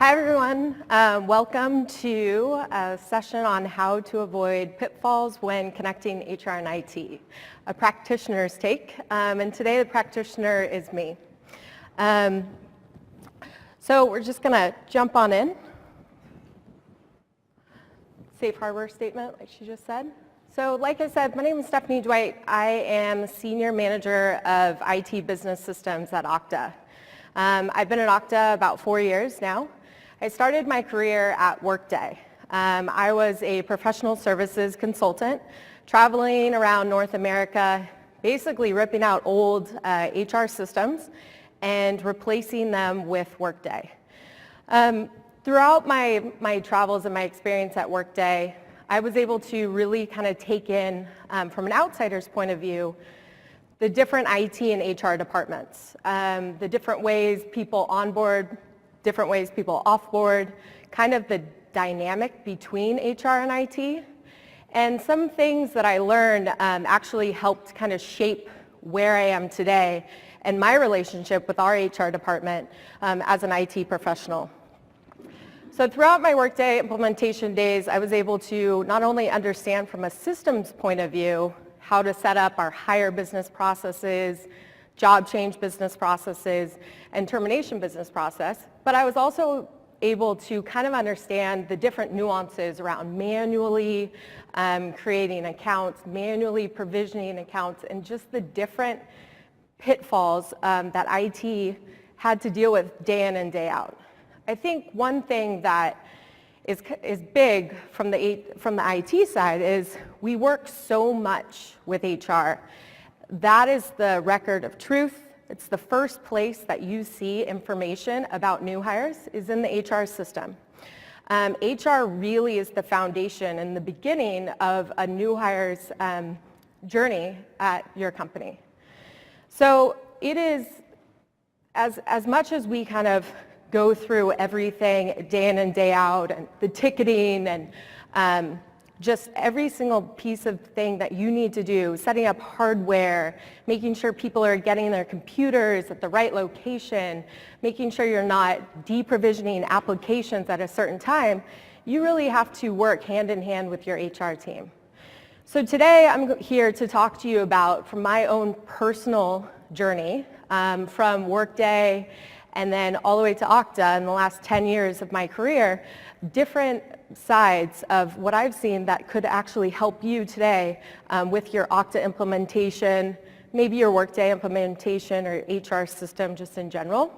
Hi everyone, welcome to a session on how to avoid pitfalls when connecting HR and IT, a practitioner's take, and today the practitioner is me. So we're just going to jump on in. Safe harbor statement, like she just said. So like I said, my name is Stephanie Dwight. I am Senior Manager of IT Business Systems at Okta. I've been at Okta about 4 years now. I started my career at Workday. I was a professional services consultant, traveling around North America, basically ripping out old HR systems and replacing them with Workday. Throughout my travels and my experience at Workday, I was able to really kind of take in, from an outsider's point of view, the different IT and HR departments, the different ways people onboard, different ways people offboard, kind of the dynamic between HR and IT. And some things that I learned actually helped kind of shape where I am today and my relationship with our HR department as an IT professional. So throughout my Workday implementation days, I was able to not only understand from a systems point of view how to set up our hire business processes, job change business processes, and termination business process, but I was also able to kind of understand the different nuances around manually creating accounts, manually provisioning accounts, and just the different pitfalls that IT had to deal with day in and day out. I think one thing that is big from the IT side is we work so much with HR. That is the record of truth. It's the first place that you see information about new hires is in the HR system. HR really is the foundation and the beginning of a new hire's journey at your company. So it is, as much as we kind of go through everything day in and day out, and the ticketing and just every single piece of thing that you need to do, setting up hardware, making sure people are getting their computers at the right location, making sure you're not deprovisioning applications at a certain time, you really have to work hand in hand with your HR team. So today I'm here to talk to you about, from my own personal journey, from Workday and then all the way to Okta in the last 10 years of my career, different sides of what I've seen that could actually help you today with your Okta implementation, maybe your Workday implementation or HR system just in general.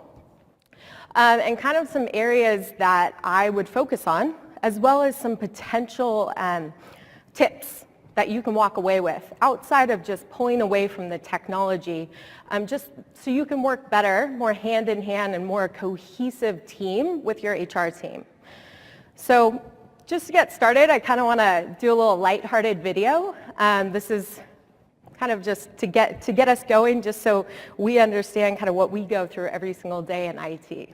And kind of some areas that I would focus on, as well as some potential tips that you can walk away with outside of just pulling away from the technology, just so you can work better, more hand in hand and more cohesive team with your HR team. So just to get started, I kind of want to do a little lighthearted video. This is kind of just to get us going, just so we understand kind of what we go through every single day in IT.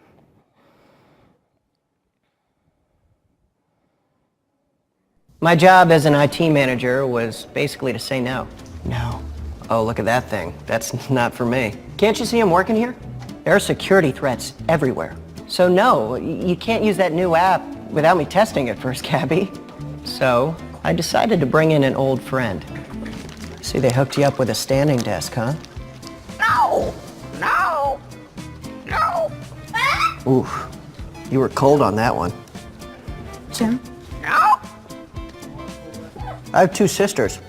My job as an IT manager was basically to say no. No. Oh, look at that thing. That's not for me. Can't you see I'm working here? There are security threats everywhere. So no, you can't use that new app without me testing it first, Gabby. So I decided to bring in an old friend. See, they hooked you up with a standing desk, huh? No! No! No! Ooh, you were cold on that one. Jim? No! I have 2 sisters.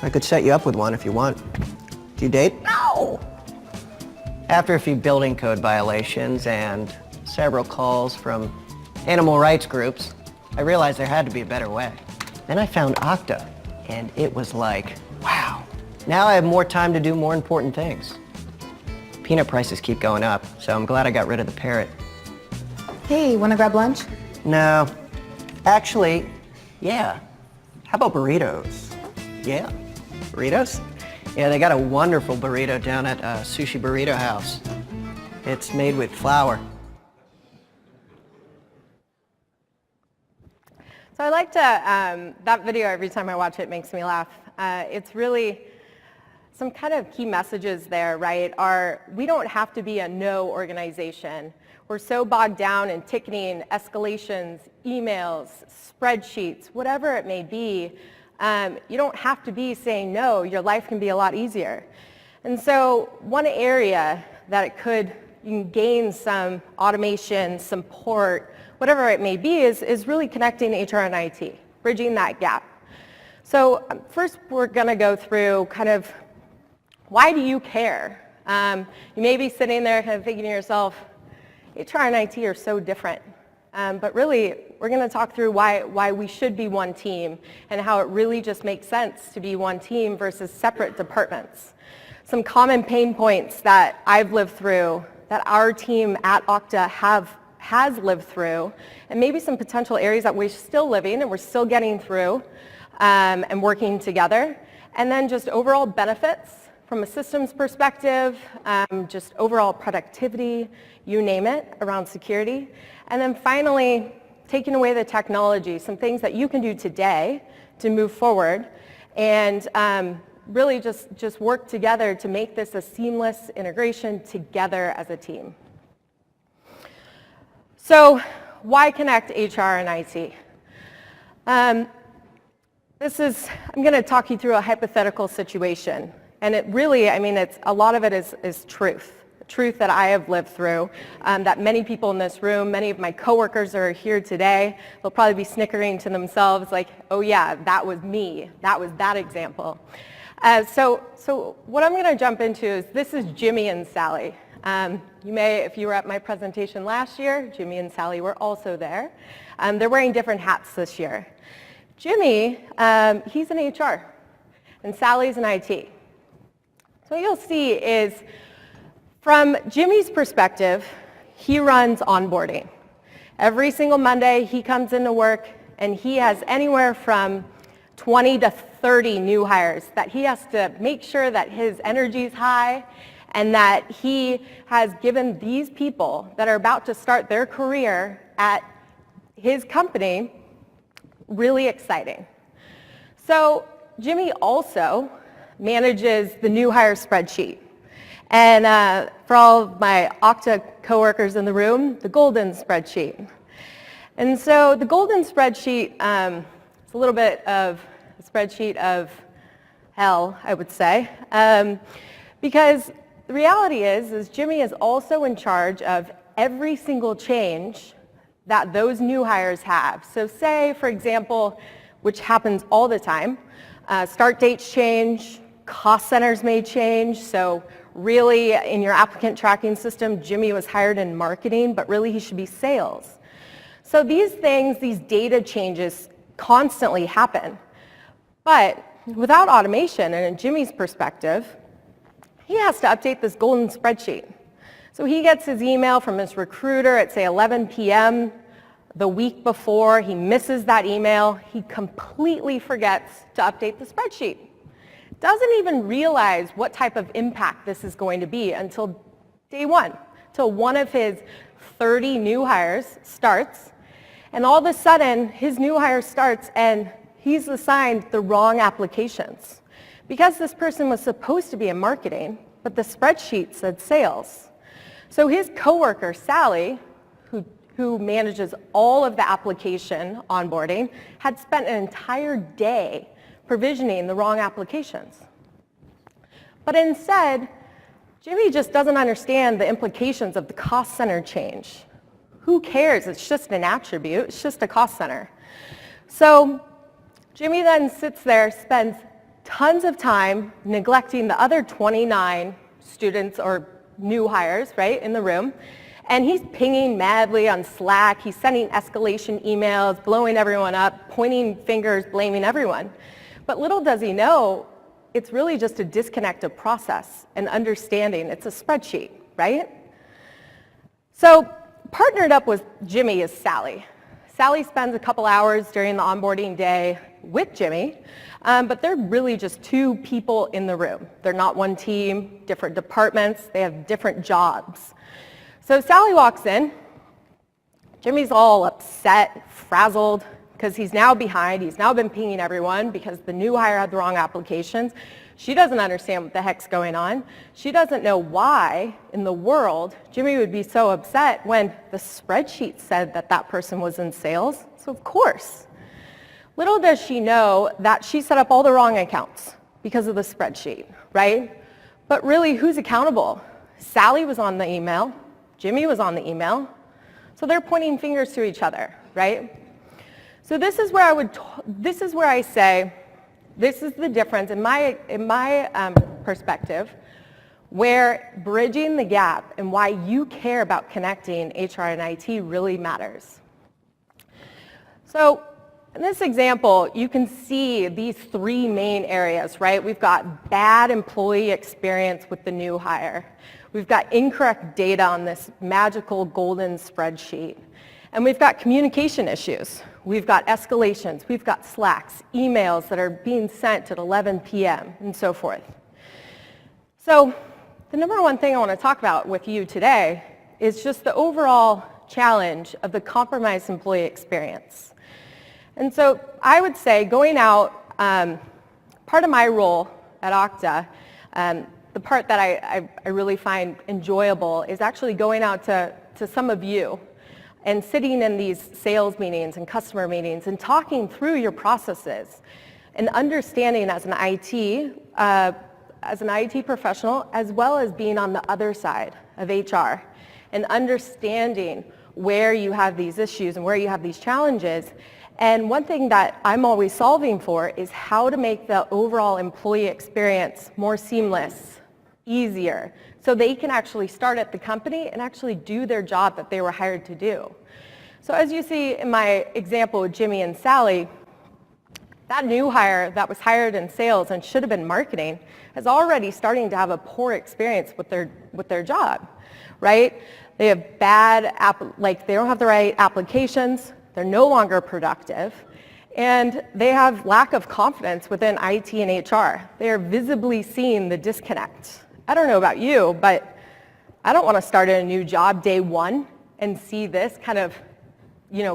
I could set you up with one if you want. Do you date? No! After a few building code violations and several calls from animal rights groups, I realized there had to be a better way. Then I found Okta, and it was like, wow. Now I have more time to do more important things. Peanut prices keep going up, so I'm glad I got rid of the parrot. Hey, wanna grab lunch? No. Actually, yeah. How about burritos? Yeah. Burritos? Yeah, they got a wonderful burrito down at Sushi Burrito House. It's made with flour. So I like to, that video, every time I watch it, makes me laugh. It's really some kind of key messages there, right, are we don't have to be a no organization. We're so bogged down in ticketing, escalations, emails, spreadsheets, whatever it may be. You don't have to be saying no. Your life can be a lot easier. And so one area that you can gain some automation, support, whatever it may be, is really connecting HR and IT, bridging that gap. So first we're going to go through kind of why do you care? You may be sitting there kind of thinking to yourself, HR and IT are so different. But really, we're going to talk through why we should be one team and how it really just makes sense to be one team versus separate departments. Some common pain points that I've lived through, that our team at Okta has lived through, and maybe some potential areas that we're still living and we're still getting through and working together. And then just overall benefits from a systems perspective, just overall productivity, you name it, around security. And then finally, taking away the technology, some things that you can do today to move forward and really just work together to make this a seamless integration together as a team. So why connect HR and IT? I'm going to talk you through a hypothetical situation. And it really, a lot of it is truth that I have lived through, that many people in this room, many of my coworkers are here today. They'll probably be snickering to themselves like, oh yeah, that was me. That was that example. So what I'm going to jump into is this is Jimmy and Sally. You may, if you were at my presentation last year, Jimmy and Sally were also there. They're wearing different hats this year. Jimmy, he's in HR, and Sally's in IT. So what you'll see is, from Jimmy's perspective, he runs onboarding. Every single Monday, he comes into work, and he has anywhere from 20 to 30 new hires that he has to make sure that his energy is high and that he has given these people that are about to start their career at his company really exciting. So Jimmy also manages the new hire spreadsheet. And for all of my Okta coworkers in the room, the golden spreadsheet. And so the golden spreadsheet, it's a little bit of a spreadsheet of hell, I would say, because the reality is Jimmy is also in charge of every single change that those new hires have. So say, for example, which happens all the time, start dates change, cost centers may change. So really, in your applicant tracking system, Jimmy was hired in marketing, but really he should be sales. So these things, these data changes constantly happen. But without automation, and in Jimmy's perspective, he has to update this golden spreadsheet. So he gets his email from his recruiter at, say, 11 p.m. the week before. He misses that email. He completely forgets to update the spreadsheet. Doesn't even realize what type of impact this is going to be until day one, till one of his 30 new hires starts. And all of a sudden, his new hire starts and he's assigned the wrong applications. Because this person was supposed to be in marketing, but the spreadsheet said sales. So his coworker, Sally, who manages all of the application onboarding, had spent an entire day provisioning the wrong applications. But instead, Jimmy just doesn't understand the implications of the cost center change. Who cares? It's just an attribute. It's just a cost center. So Jimmy then sits there, spends tons of time neglecting the other 29 students or new hires, right, in the room. And he's pinging madly on Slack. He's sending escalation emails, blowing everyone up, pointing fingers, blaming everyone. But little does he know, it's really just a disconnect of process and understanding. It's a spreadsheet, right? So partnered up with Jimmy is Sally. Sally spends a couple hours during the onboarding day with Jimmy, but they're really just two people in the room. They're not one team, different departments. They have different jobs. So Sally walks in. Jimmy's all upset, frazzled, because he's now behind. He's now been pinging everyone because the new hire had the wrong applications. She doesn't understand what the heck's going on. She doesn't know why in the world Jimmy would be so upset when the spreadsheet said that that person was in sales. So of course, little does she know that she set up all the wrong accounts because of the spreadsheet, right? But really, who's accountable? Sally was on the email. Jimmy was on the email. So they're pointing fingers to each other, right? So this is where I say, this is the difference in my perspective, where bridging the gap and why you care about connecting HR and IT really matters. So in this example, you can see these three main areas, right? We've got bad employee experience with the new hire. We've got incorrect data on this magical golden spreadsheet. And we've got communication issues. We've got escalations. We've got slacks, emails that are being sent at 11 p.m. and so forth. So the number one thing I want to talk about with you today is just the overall challenge of the compromised employee experience. And so I would say going out, part of my role at Okta, the part that I really find enjoyable is actually going out to some of you and sitting in these sales meetings and customer meetings and talking through your processes and understanding as an IT professional, as well as being on the other side of HR and understanding where you have these issues and where you have these challenges. And one thing that I'm always solving for is how to make the overall employee experience more seamless, easier, so they can actually start at the company and actually do their job that they were hired to do. So as you see in my example with Jimmy and Sally, that new hire that was hired in sales and should have been marketing is already starting to have a poor experience with their job, right? They have they don't have the right applications, they're no longer productive, and they have lack of confidence within IT and HR. They are visibly seeing the disconnect. I don't know about you, but I don't want to start a new job day one and see this kind of,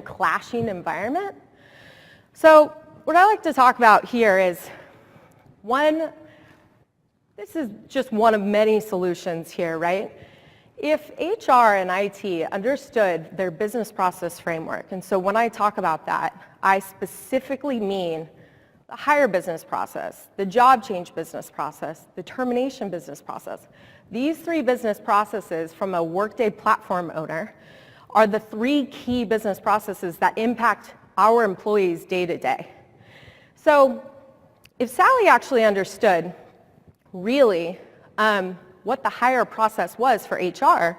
clashing environment. So what I like to talk about here is this is just one of many solutions here, right? If HR and IT understood their business process framework, and so when I talk about that, I specifically mean the hire business process, the job change business process, the termination business process. These three business processes from a Workday platform owner are the three key business processes that impact our employees day to day. So if Sally actually understood really what the hire process was for HR,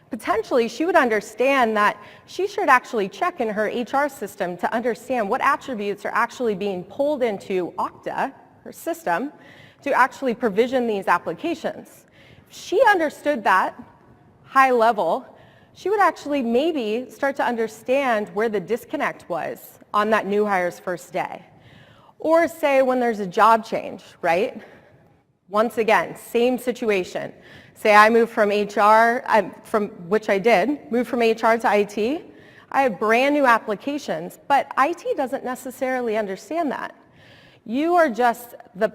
potentially she would understand that she should actually check in her HR system to understand what attributes are actually being pulled into Okta, her system, to actually provision these applications. If she understood that high level, she would actually maybe start to understand where the disconnect was on that new hire's first day. Or say when there's a job change, right? Once again, same situation. Say I moved from HR, which I did, moved from HR to IT. I have brand new applications, but IT doesn't necessarily understand that. You are just the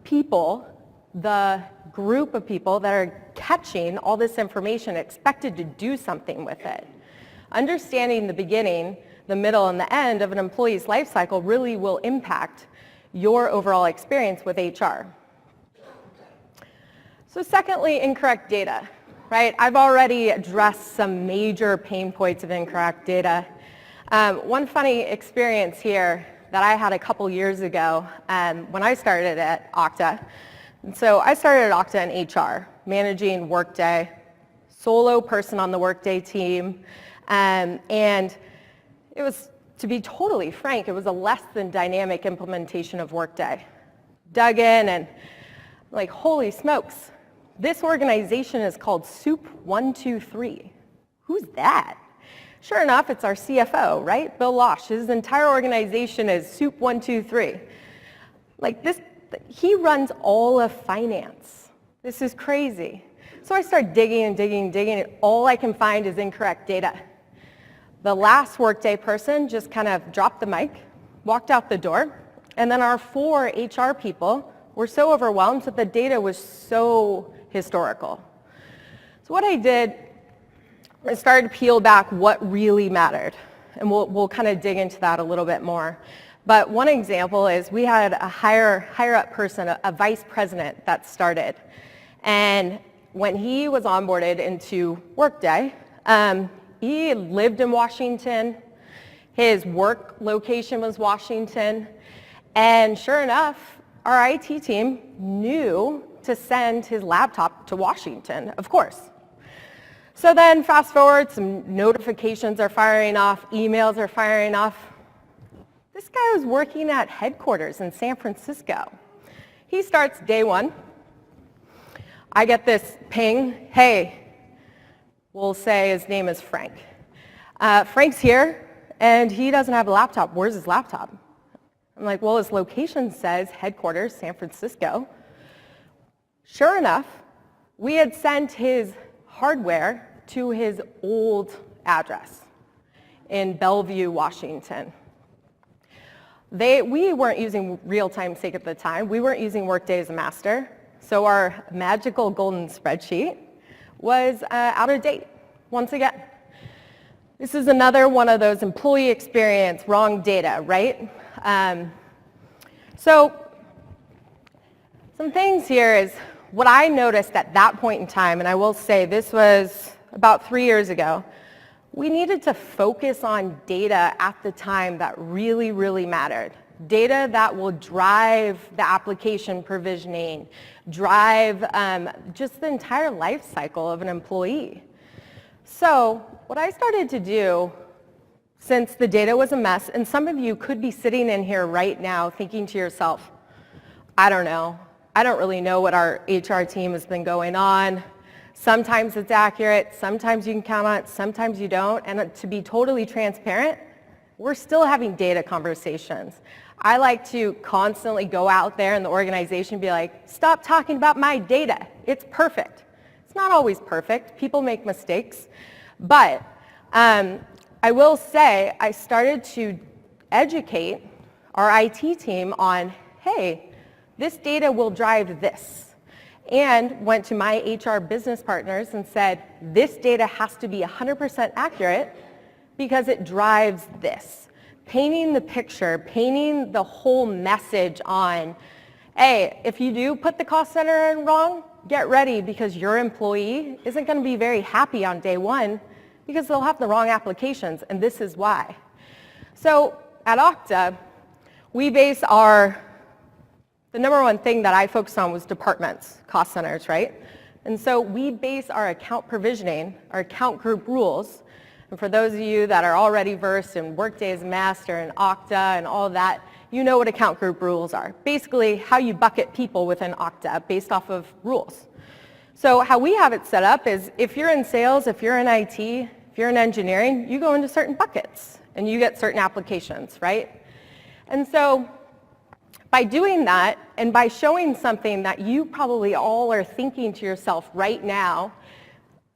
people, the group of people that are catching all this information, expected to do something with it. Understanding the beginning, the middle, and the end of an employee's life cycle really will impact your overall experience with HR. So secondly, incorrect data, right? I've already addressed some major pain points of incorrect data. One funny experience here that I had a couple years ago when I started at Okta. And so I started at Okta in HR, managing Workday, solo person on the Workday team. And it was, to be totally frank, it was a less than dynamic implementation of Workday. Dug in and like, holy smokes. This organization is called Soup 123. Who's that? Sure enough, it's our CFO, right? Bill Losh. His entire organization is Soup 123. Like this, he runs all of finance. This is crazy. So I start digging and digging, and all I can find is incorrect data. The last Workday person just kind of dropped the mic, walked out the door, and then our 4 HR people were so overwhelmed that the data was so historical. So what I did, I started to peel back what really mattered. And we'll kind of dig into that a little bit more. But one example is we had a higher up person, a vice president that started. And when he was onboarded into Workday, he lived in Washington. His work location was Washington. And sure enough, our IT team knew to send his laptop to Washington, of course. So then fast forward, some notifications are firing off, emails are firing off. This guy was working at headquarters in San Francisco. He starts day one. I get this ping, hey, we'll say his name is Frank. Frank's here, and he doesn't have a laptop. Where's his laptop? I'm like, well, his location says headquarters, San Francisco. Sure enough, we had sent his hardware to his old address in Bellevue, Washington. We weren't using real-time sync at the time. We weren't using Workday as a master. So our magical golden spreadsheet was out of date once again. This is another one of those employee experience, wrong data, right? So some things here is what I noticed at that point in time, and I will say this was about 3 years ago, we needed to focus on data at the time that really, really mattered. Data that will drive the application provisioning, drive just the entire life cycle of an employee. So what I started to do, since the data was a mess, and some of you could be sitting in here right now thinking to yourself, I don't know. I don't really know what our HR team has been going on. Sometimes it's accurate, sometimes you can count on it, sometimes you don't. And to be totally transparent, we're still having data conversations. I like to constantly go out there in the organization and be like, stop talking about my data. It's perfect. It's not always perfect. People make mistakes. But I will say I started to educate our IT team on, hey, this data will drive this. And went to my HR business partners and said, this data has to be 100% accurate because it drives this. Painting the picture, painting the whole message on, hey, if you do put the cost center in wrong, get ready because your employee isn't going to be very happy on day one because they'll have the wrong applications, and this is why. So at Okta, we base the number one thing that I focused on was departments, cost centers, right? And so we base our account provisioning, our account group rules, and for those of you that are already versed in Workday as a master and Okta and all that, you know what account group rules are. Basically, how you bucket people within Okta based off of rules. So how we have it set up is if you're in sales, if you're in IT, if you're in engineering, you go into certain buckets and you get certain applications, right? And so by doing that, and by showing something that you probably all are thinking to yourself right now,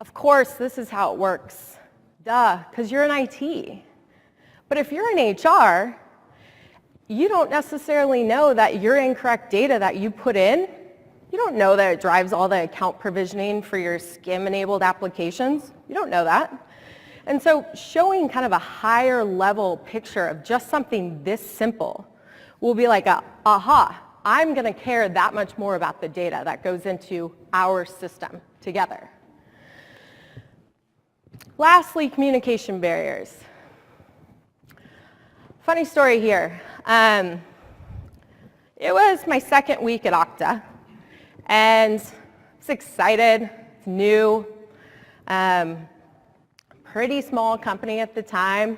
of course, this is how it works. Duh, because you're in IT. But if you're in HR, you don't necessarily know that your incorrect data that you put in, you don't know that it drives all the account provisioning for your SCIM-enabled applications. You don't know that. And so showing kind of a higher level picture of just something this simple will be like aha, I'm going to care that much more about the data that goes into our system together. Lastly, communication barriers. Funny story here. It was my second week at Okta, and I was excited, it's new, pretty small company at the time.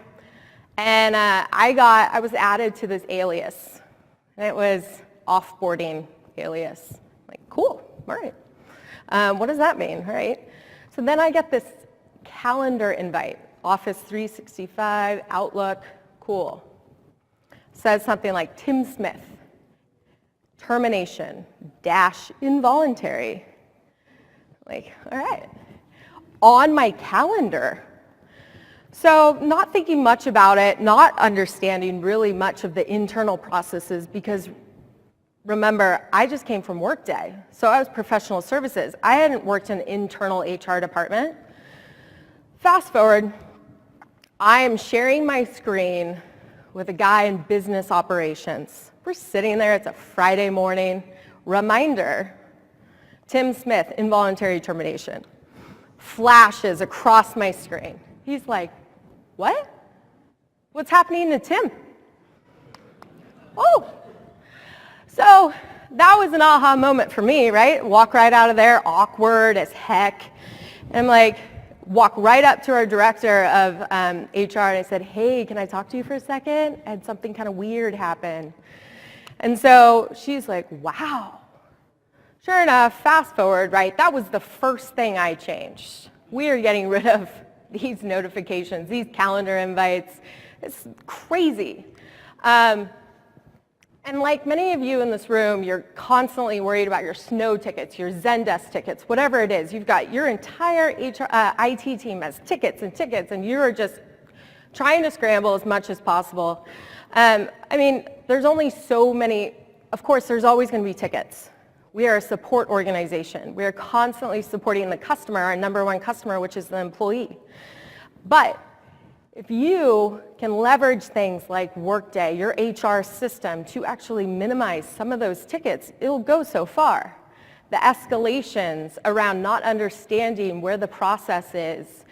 And I was added to this alias, and it was offboarding alias. Like, cool, all right. What does that mean, right? So then I get this calendar invite, Office 365, Outlook, cool. Says something like Tim Smith, termination, -involuntary. Like, all right. On my calendar. So not thinking much about it, not understanding really much of the internal processes because remember, I just came from Workday, so I was professional services. I hadn't worked in an internal HR department. Fast forward, I am sharing my screen with a guy in business operations. We're sitting there, it's a Friday morning. Reminder, Tim Smith, involuntary termination. Flashes across my screen. He's like, what? What's happening to Tim? Oh, so that was an aha moment for me, right? Walk right out of there, awkward as heck. And I'm like, walk right up to our director of HR and I said, hey, can I talk to you for a second? I had something kind of weird happen. And so she's like, wow. Sure enough, fast forward, right? That was the first thing I changed. We are getting rid of these notifications, these calendar invites. It's crazy. And like many of you in this room, you're constantly worried about your snow tickets, your Zendesk tickets, whatever it is. You've got your entire IT team has tickets, and you're just trying to scramble as much as possible. I mean, there's only so many. Of course, there's always going to be tickets. We are a support organization. We are constantly supporting the customer, our number one customer, which is the employee. But if you can leverage things like Workday, your HR system, to actually minimize some of those tickets, it'll go so far. The escalations around not understanding where the process is,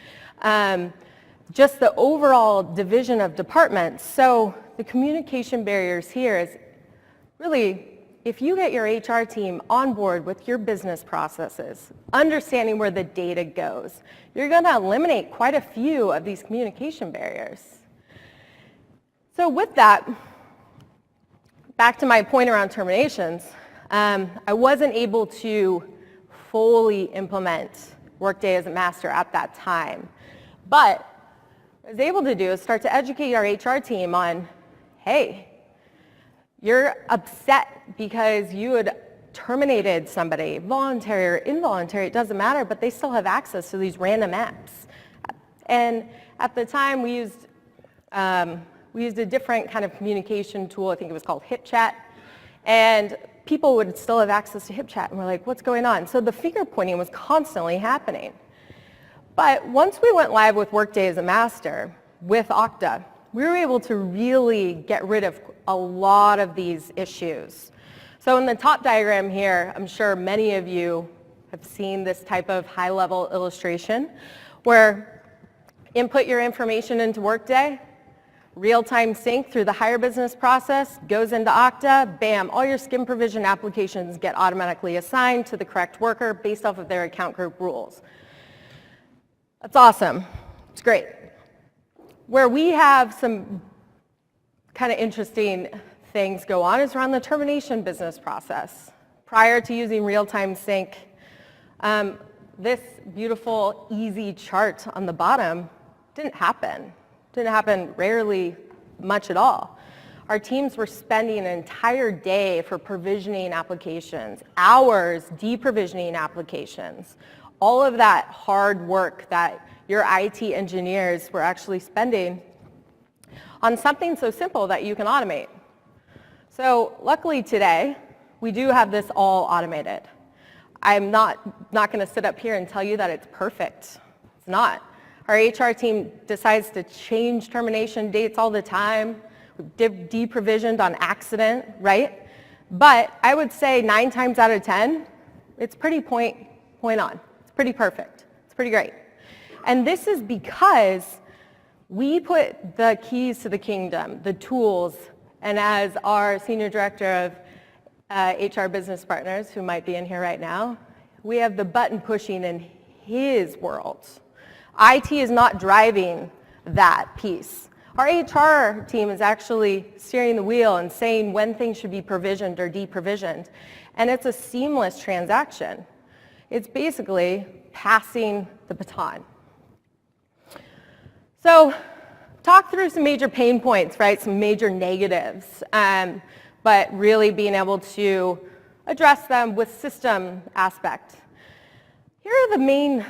just the overall division of departments. So the communication barriers here is really, if you get your HR team on board with your business processes, understanding where the data goes, you're going to eliminate quite a few of these communication barriers. So with that, back to my point around terminations, I wasn't able to fully implement Workday as a master at that time. But what I was able to do is start to educate our HR team on, hey, you're upset because you had terminated somebody, voluntary or involuntary, it doesn't matter, but they still have access to these random apps. And at the time, we used a different kind of communication tool. I think it was called HipChat. And people would still have access to HipChat, and we're like, what's going on? So the finger pointing was constantly happening. But once we went live with Workday as a master with Okta, we were able to really get rid of a lot of these issues. So in the top diagram here, I'm sure many of you have seen this type of high-level illustration where input your information into Workday, real-time sync through the hire business process, goes into Okta, bam, all your skim provision applications get automatically assigned to the correct worker based off of their account group rules. That's awesome. It's great. Where we have some kind of interesting things go on is around the termination business process. Prior to using real-time sync, this beautiful, easy chart on the bottom didn't happen. Didn't happen rarely much at all. Our teams were spending an entire day for provisioning applications, hours deprovisioning applications, all of that hard work that your IT engineers were actually spending on something so simple that you can automate. So luckily today, we do have this all automated. I'm not going to sit up here and tell you that it's perfect. It's not. Our HR team decides to change termination dates all the time. We've deprovisioned on accident, right? But I would say 9 times out of 10, it's pretty point on. It's pretty perfect. It's pretty great. And this is because we put the keys to the kingdom, the tools, and as our Senior Director of HR Business Partners, who might be in here right now, we have the button pushing in his world. IT is not driving that piece. Our HR team is actually steering the wheel and saying when things should be provisioned or deprovisioned. And it's a seamless transaction. It's basically passing the baton. So talk through some major pain points, right? Some major negatives, but really being able to address them with system aspect. Here are the main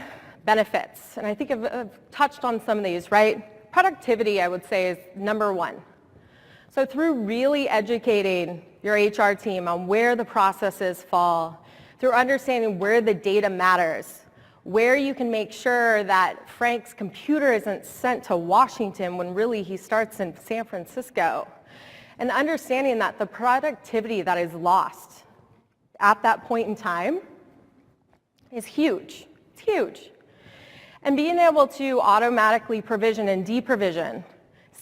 benefits, and I think I've touched on some of these, right? Productivity, I would say, is number one. So through really educating your HR team on where the processes fall, through understanding where the data matters, where you can make sure that Frank's computer isn't sent to Washington when really he starts in San Francisco, and understanding that the productivity that is lost at that point in time is huge. It's huge. And being able to automatically provision and deprovision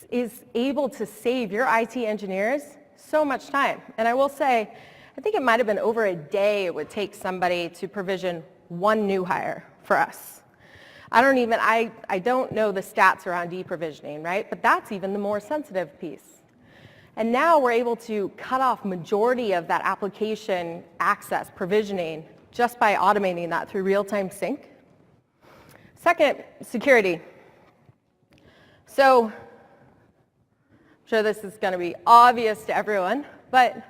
is able to save your IT engineers so much time. And I will say, I think it might have been over a day it would take somebody to provision one new hire for us. I don't know the stats around deprovisioning, right? But that's even the more sensitive piece. And now we're able to cut off majority of that application access provisioning just by automating that through real-time sync. Second, security. So I'm sure this is going to be obvious to everyone, but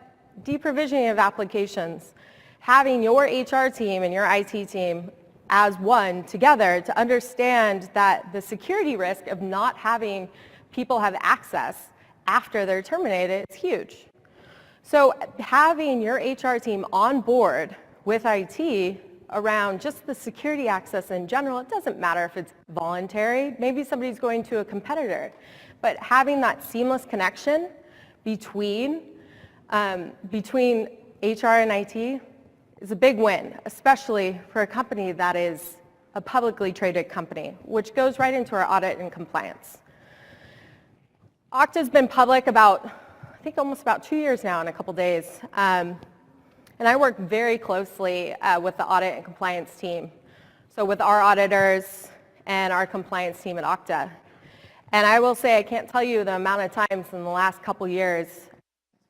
deprovisioning of applications, having your HR team and your IT team as one together to understand that the security risk of not having people have access after they're terminated is huge. So having your HR team on board with IT around just the security access in general, it doesn't matter if it's voluntary, maybe somebody's going to a competitor, but having that seamless connection between HR and IT is a big win, especially for a company that is a publicly traded company, which goes right into our audit and compliance. Okta's been public almost about 2 years now in a couple days. And I work very closely with the audit and compliance team. So with our auditors and our compliance team at Okta. And I will say, I can't tell you the amount of times in the last couple years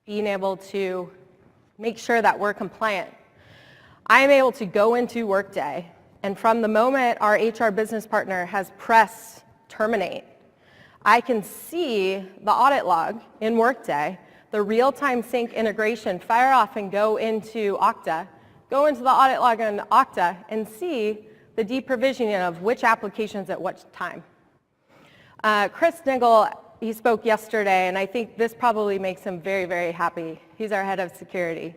being able to make sure that we're compliant. I am able to go into Workday, and from the moment our HR business partner has pressed terminate, I can see the audit log in Workday, the real-time sync integration fire off and go into Okta, go into the audit log in Okta, and see the deprovisioning of which applications at what time. Chris Niggle, he spoke yesterday, and I think this probably makes him very, very happy. He's our head of security.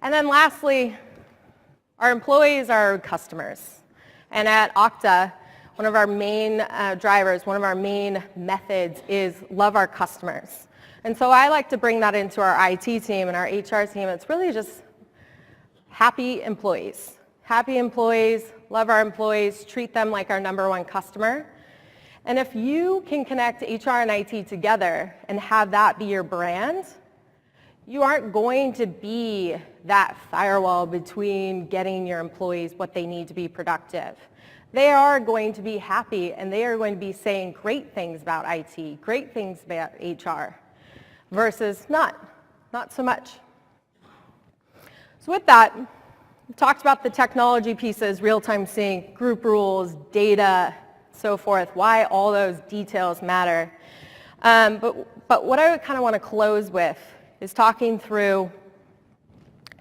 And then lastly, our employees are our customers. And at Okta, one of our main drivers, one of our main methods is love our customers. And so I like to bring that into our IT team and our HR team. It's really just happy employees. Happy employees, love our employees, treat them like our number one customer. And if you can connect HR and IT together and have that be your brand, you aren't going to be that firewall between getting your employees what they need to be productive. They are going to be happy, and they are going to be saying great things about IT, great things about HR, versus not so much. So with that, we talked about the technology pieces, real-time sync, group rules, data, so forth, why all those details matter. But what I kind of want to close with is talking through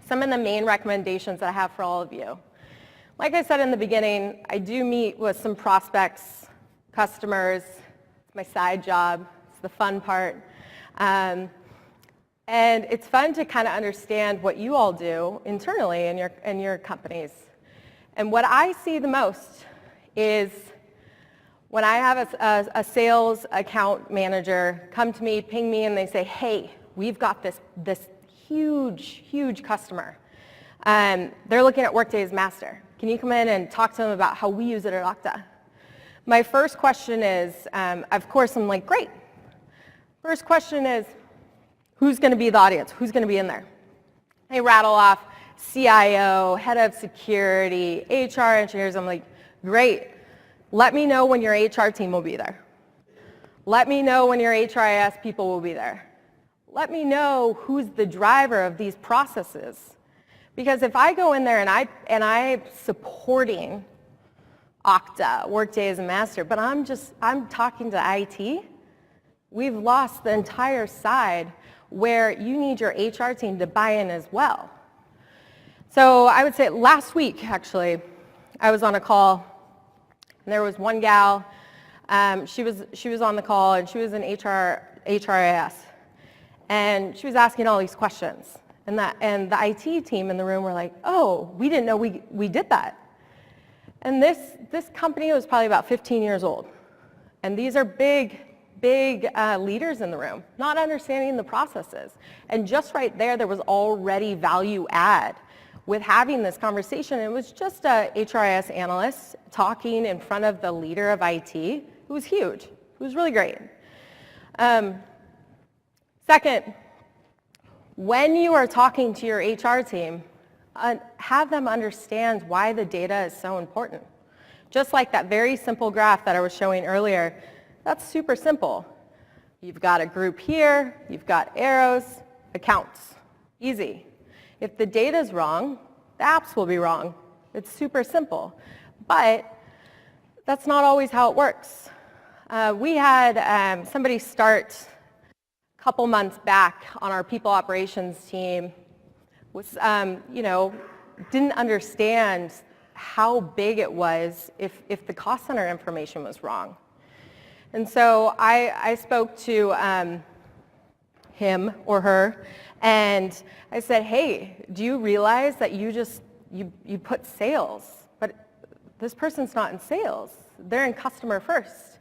some of the main recommendations that I have for all of you. Like I said in the beginning, I do meet with some prospects, customers. It's my side job. It's the fun part. And it's fun to kind of understand what you all do internally in your companies. And what I see the most is when I have a sales account manager come to me, ping me, and they say, hey, we've got this huge customer. They're looking at Workday as master. Can you come in and talk to them about how we use it at Okta? My first question is, of course, I'm like, great. First question is, who's going to be the audience? Who's going to be in there? They rattle off CIO, head of security, HR engineers. I'm like, great. Let me know when your HR team will be there. Let me know when your HRIS people will be there. Let me know who's the driver of these processes. Because if I go in there and I'm supporting Okta, Workday as a master, but I'm talking to IT, we've lost the entire side where you need your HR team to buy in as well. So I would say last week, actually, I was on a call, and there was one gal, she was on the call, and she was an HR HRIS. And she was asking all these questions. And the IT team in the room were like, oh, we didn't know we did that. And this company was probably about 15 years old. And these are big leaders in the room, not understanding the processes. And just right there was already value add with having this conversation. It was just a HRIS analyst talking in front of the leader of IT. It was huge. It was really great. Second, when you are talking to your HR team, have them understand why the data is so important. Just like that very simple graph that I was showing earlier, that's super simple. You've got a group here, you've got arrows, accounts. Easy. If the data is wrong, the apps will be wrong. It's super simple. But that's not always how it works. We had somebody start a couple months back on our people operations team, was, didn't understand how big it was if the cost center information was wrong. And so I spoke to him or her, and I said, hey, do you realize that you put sales, but this person's not in sales. They're in customer first.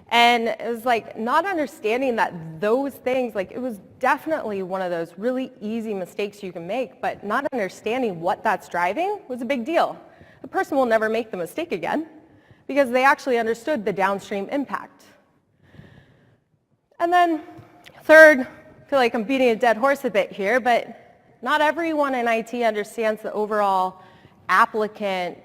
And it was like not understanding that those things, like it was definitely one of those really easy mistakes you can make, but not understanding what that's driving was a big deal. The person will never make the mistake again because they actually understood the downstream impact. And then third, I feel like I'm beating a dead horse a bit here, but not everyone in IT understands the overall applicant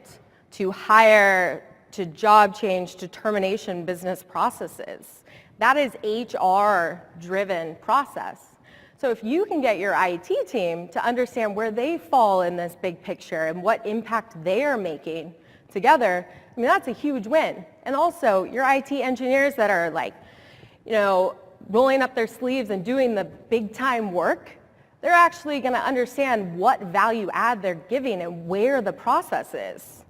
to hire to job change to termination business processes. That is HR-driven process. So if you can get your IT team to understand where they fall in this big picture and what impact they are making together, I mean, that's a huge win. And also, your IT engineers that are like, rolling up their sleeves and doing the big time work, they're actually going to understand what value add they're giving and where the process is.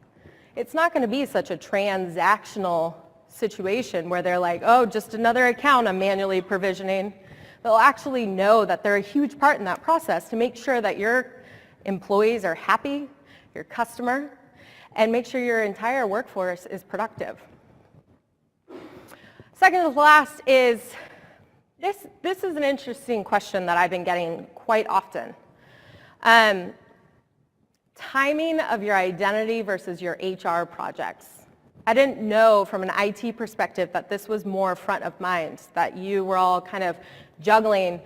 It's not going to be such a transactional situation where they're like, oh, just another account I'm manually provisioning. They'll actually know that they're a huge part in that process to make sure that your employees are happy, your customer, and make sure your entire workforce is productive. Second to last is, this is an interesting question that I've been getting quite often. Timing of your identity versus your HR projects. I didn't know from an IT perspective that this was more front of mind, that you were all kind of juggling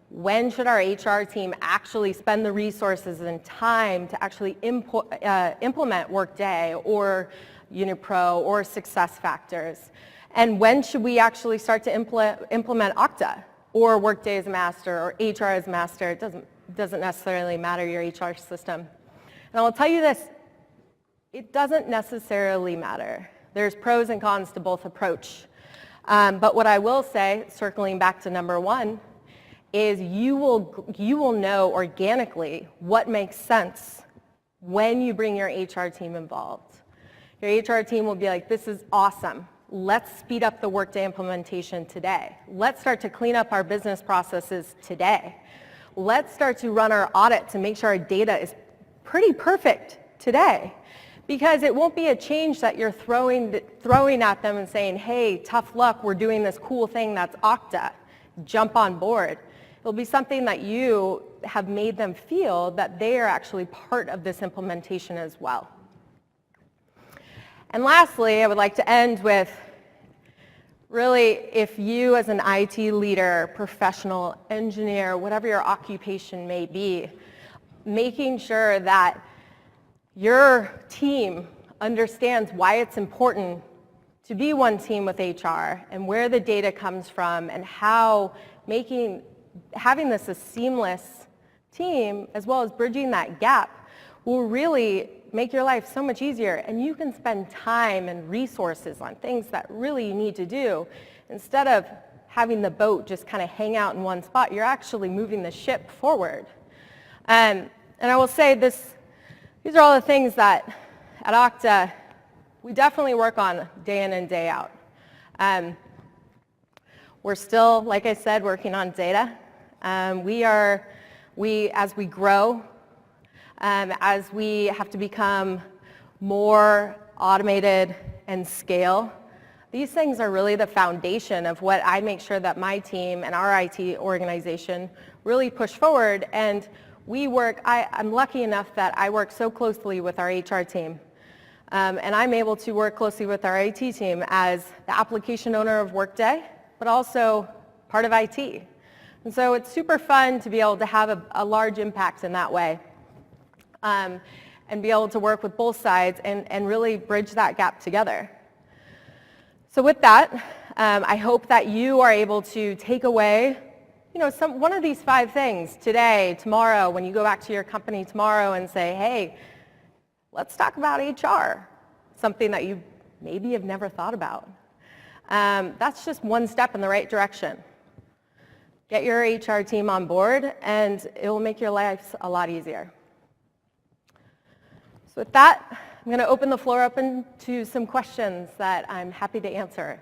when should our HR team actually spend the resources and time to actually implement Workday or Unipro or SuccessFactors, and when should we actually start to implement Okta or Workday as master or HR as master. It doesn't necessarily matter your HR system. And I'll tell you this, it doesn't necessarily matter. There's pros and cons to both approach. But what I will say, circling back to number one, is you will know organically what makes sense when you bring your HR team involved. Your HR team will be like, this is awesome. Let's speed up the Workday implementation today. Let's start to clean up our business processes today. Let's start to run our audit to make sure our data is pretty perfect today, because it won't be a change that you're throwing at them and saying, hey, tough luck, we're doing this cool thing that's Okta, jump on board. It'll be something that you have made them feel that they are actually part of this implementation as well. And lastly, I would like to end with, really, if you as an IT leader, professional, engineer, whatever your occupation may be, making sure that your team understands why it's important to be one team with HR and where the data comes from and how having this a seamless team as well as bridging that gap will really make your life so much easier, and you can spend time and resources on things that really you need to do. Instead of having the boat just kind of hang out in one spot, you're actually moving the ship forward. And I will say these are all the things that at Okta we definitely work on day in and day out. We're still, like I said, working on data. As we grow, as we have to become more automated and scale, these things are really the foundation of what I make sure that my team and our IT organization really push forward. And I'm lucky enough that I work so closely with our HR team. And I'm able to work closely with our IT team as the application owner of Workday, but also part of IT. And so it's super fun to be able to have a large impact in that way. And be able to work with both sides and really bridge that gap together. So with that, I hope that you are able to take away, one of these 5 things today, tomorrow, when you go back to your company tomorrow and say, hey, let's talk about HR, something that you maybe have never thought about. That's just one step in the right direction. Get your HR team on board, and it will make your lives a lot easier. So with that, I'm going to open the floor open to some questions that I'm happy to answer.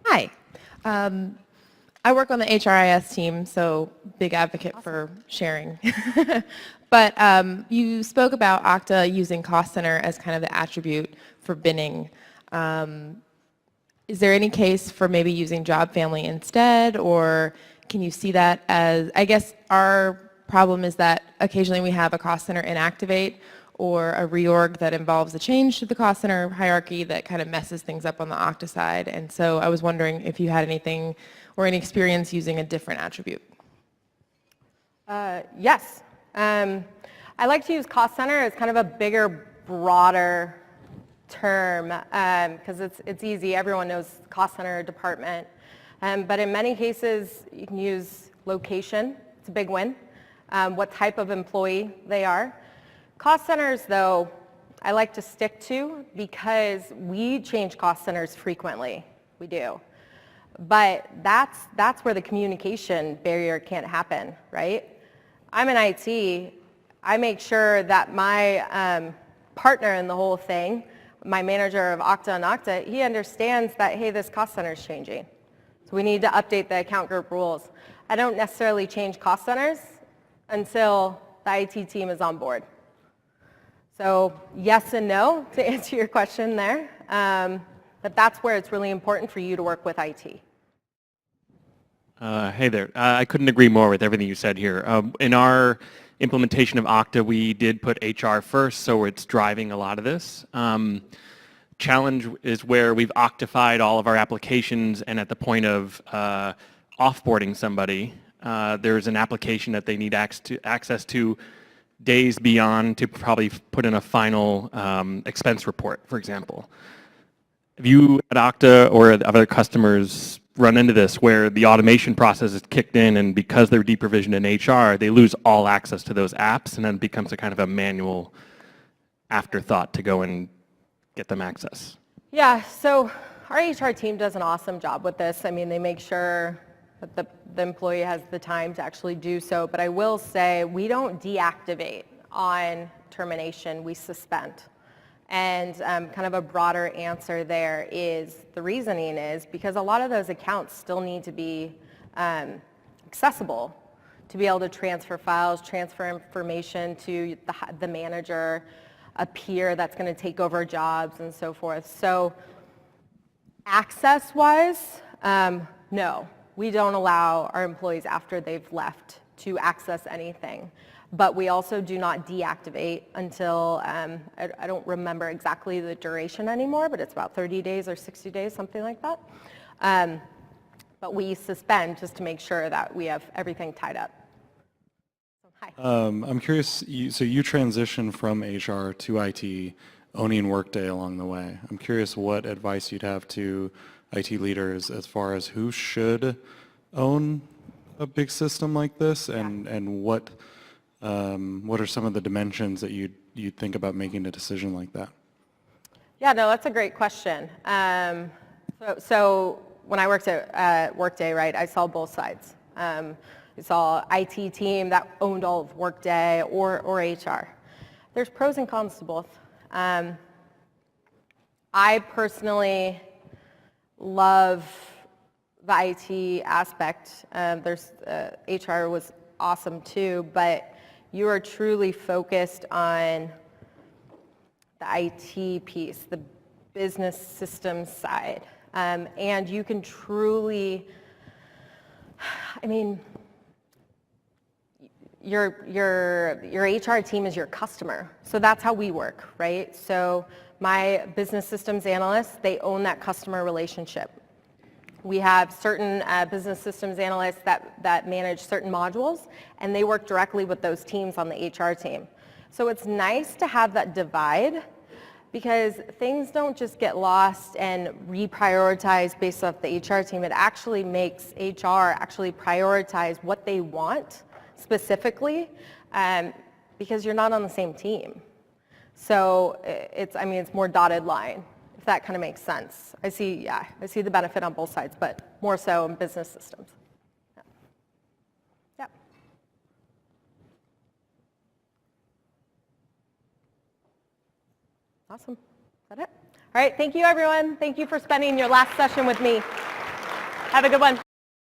Hi. I work on the HRIS team, so big advocate for sharing. But you spoke about Okta using Cost Center as kind of the attribute for binning. Is there any case for maybe using Job Family instead, or can you see that as, I guess our problem is that occasionally we have a Cost Center inactivate or a reorg that involves a change to the Cost Center hierarchy that kind of messes things up on the Okta side. And so I was wondering if you had anything or any experience using a different attribute. Yes. I like to use Cost Center as kind of a bigger, broader term because it's easy. Everyone knows Cost Center department. But in many cases, you can use location. It's a big win. What type of employee they are. Cost centers, though, I like to stick to because we change cost centers frequently. We do. But that's where the communication barrier can't happen, right? I'm in IT. I make sure that my partner in the whole thing, my manager of Okta and Okta, he understands that, hey, this cost center is changing. So we need to update the account group rules. I don't necessarily change cost centers until the IT team is on board. So yes and no to answer your question there. But that's where it's really important for you to work with IT. Hey there. I couldn't agree more with everything you said here. In our implementation of Okta, we did put HR first, so it's driving a lot of this. Challenge is where we've Oktified all of our applications, and at the point of offboarding somebody, there's an application that they need access to days beyond to probably put in a final expense report, for example. Have you at Okta or other customers run into this where the automation process is kicked in and because they're deprovisioned in HR, they lose all access to those apps and then it becomes a kind of a manual afterthought to go and get them access? Yeah, so our HR team does an awesome job with this. I mean, they make sure that the employee has the time to actually do so. But I will say we don't deactivate on termination, we suspend. And kind of a broader answer there is, the reasoning is because a lot of those accounts still need to be accessible to be able to transfer files, transfer information to the manager, a peer that's going to take over jobs and so forth. So access-wise, no. We don't allow our employees after they've left to access anything. But we also do not deactivate until, I don't remember exactly the duration anymore, but it's about 30 days or 60 days, something like that. But we suspend just to make sure that we have everything tied up. Hi. I'm curious, so you transitioned from HR to IT, owning Workday along the way. I'm curious what advice you'd have to IT leaders as far as who should own a big system like this, and what are some of the dimensions that you'd think about making a decision like that? Yeah, no, that's a great question. So when I worked at Workday, right, I saw both sides. We saw IT team that owned all of Workday or HR. There's pros and cons to both. I personally love the IT aspect. HR was awesome too, but you are truly focused on the IT piece, the business systems side. And you can truly, I mean, your HR team is your customer. So that's how we work, right? So my business systems analysts, they own that customer relationship. We have certain business systems analysts that manage certain modules, and they work directly with those teams on the HR team. So it's nice to have that divide, because things don't just get lost and reprioritized based off the HR team. It actually makes HR actually prioritize what they want specifically, because you're not on the same team. So it's more dotted line, if that kind of makes sense. I see the benefit on both sides, but more so in business systems. Yeah. Awesome. Is that it? All right, thank you everyone. Thank you for spending your last session with me. Have a good one.